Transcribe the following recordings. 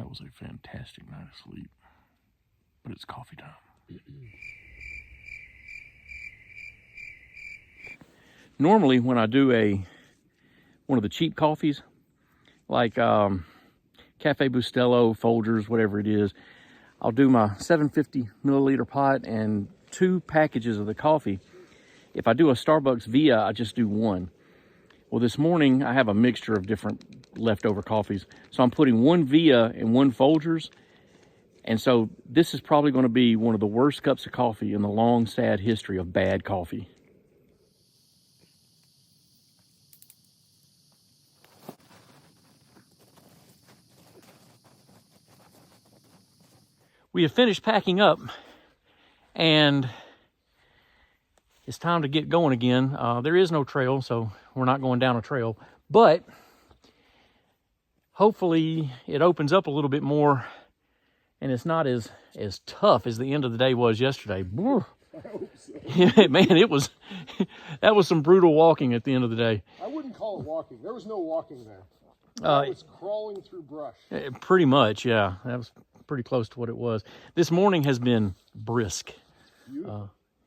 That was a fantastic night of sleep. But it's coffee time. Normally, when I do one of the cheap coffees, like Cafe Bustelo, Folgers, whatever it is, I'll do my 750 milliliter pot and 2 packages of the coffee. If I do a Starbucks Via, I just do 1. Well, this morning I have a mixture of different leftover coffees. So I'm putting 1 Via and 1 Folgers. And so this is probably going to be one of the worst cups of coffee in the long, sad history of bad coffee. We have finished packing up, and it's time to get going again. There is no trail, so we're not going down a trail. But hopefully it opens up a little bit more, and it's not as tough as the end of the day was yesterday. I hope so. Yeah, man, that was some brutal walking at the end of the day. I wouldn't call it walking. There was no walking there. I was crawling through brush. Pretty much, yeah. That was pretty close to what it was. This morning has been brisk.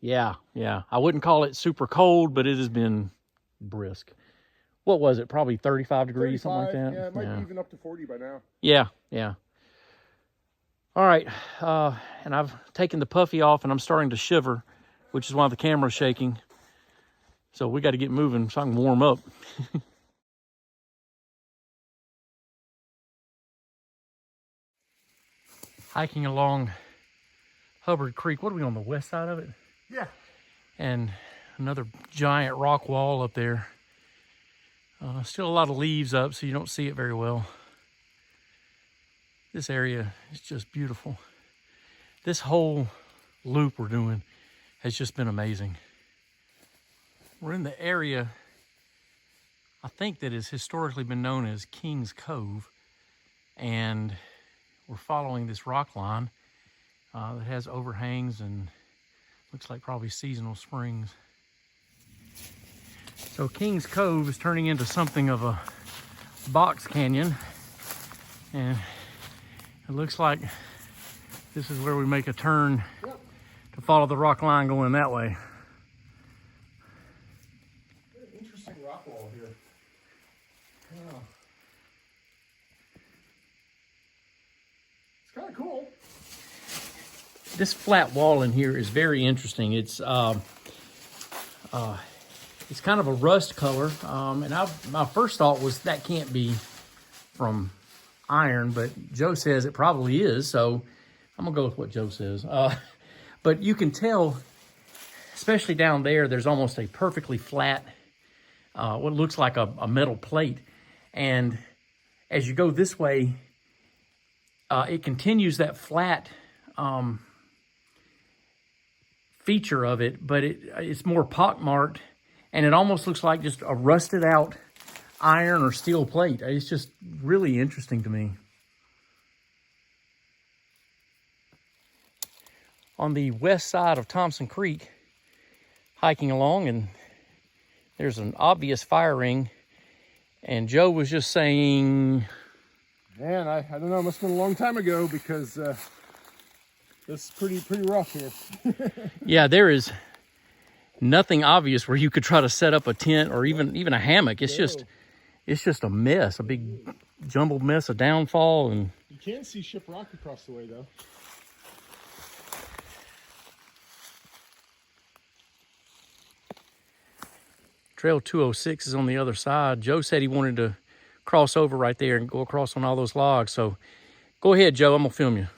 Yeah. I wouldn't call it super cold, but it has been brisk. What was it? Probably 35 degrees, 35, something like that? Yeah, it might be even up to 40 by now. Yeah. All right, and I've taken the puffy off, and I'm starting to shiver, which is why the camera's shaking. So we got to get moving so I can warm up. Hiking along Hubbard Creek. What are we on the west side of it? Yeah. And another giant rock wall up there. Still a lot of leaves up, so you don't see it very well. This area is just beautiful. This whole loop we're doing has just been amazing. We're in the area, I think, that has historically been known as King's Cove, and we're following this rock line that has overhangs and looks like probably seasonal springs. So King's Cove is turning into something of a box canyon, and it looks like this is where we make a turn to follow the rock line going that way. Interesting rock wall here. Yeah. It's kind of cool. This flat wall in here is very interesting. It's kind of a rust color, and my first thought was that can't be from iron, but Joe says it probably is, so I'm gonna go with what Joe says. But you can tell, especially down there, there's almost a perfectly flat, what looks like a metal plate, and as you go this way, it continues that flat feature of it, but it's more pockmarked, and it almost looks like just a rusted out iron or steel plate. It's just really interesting to me. On the west side of Thompson Creek, hiking along, and there's an obvious fire ring, and Joe was just saying, man, I don't know, it must have been a long time ago, because this is pretty rough here. yeah, there is nothing obvious where you could try to set up a tent or even a hammock. It's just a mess, a big jumbled mess of downfall. And you can see Shiprock across the way, though. Trail 206 is on the other side. Joe said he wanted to cross over right there and go across on all those logs. So go ahead, Joe. I'm gonna film you.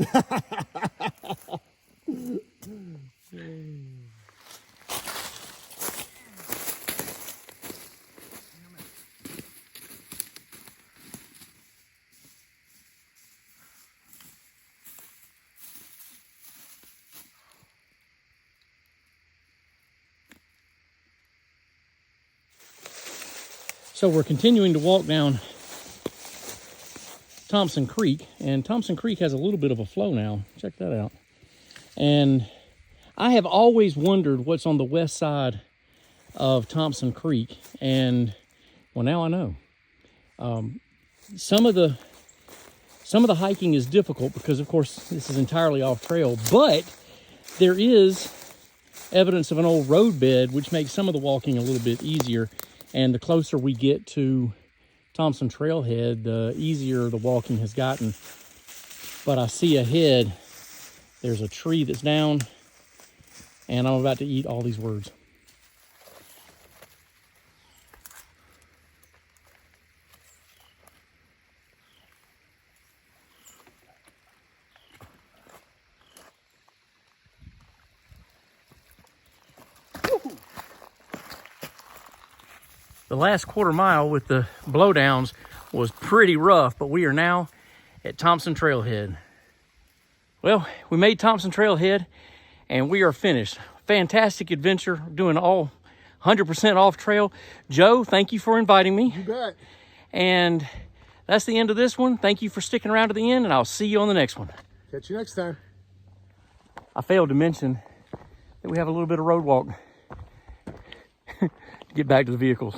So we're continuing to walk down Thompson Creek, and Thompson Creek has a little bit of a flow now. Check that out. And I have always wondered what's on the west side of Thompson Creek, and well, now I know. Some of the Some of the hiking is difficult because, of course, this is entirely off trail, but there is evidence of an old road bed, which makes some of the walking a little bit easier. And the closer we get to Thompson Trailhead, the easier the walking has gotten. But I see ahead, there's a tree that's down, and I'm about to eat all these words. The last quarter mile with the blowdowns was pretty rough, but we are now at Thompson Trailhead. Well, we made Thompson Trailhead and we are finished. Fantastic adventure, doing all 100% off trail. Joe, thank you for inviting me. You bet. And that's the end of this one. Thank you for sticking around to the end, and I'll see you on the next one. Catch you next time. I failed to mention that we have a little bit of road walk. Get back to the vehicles.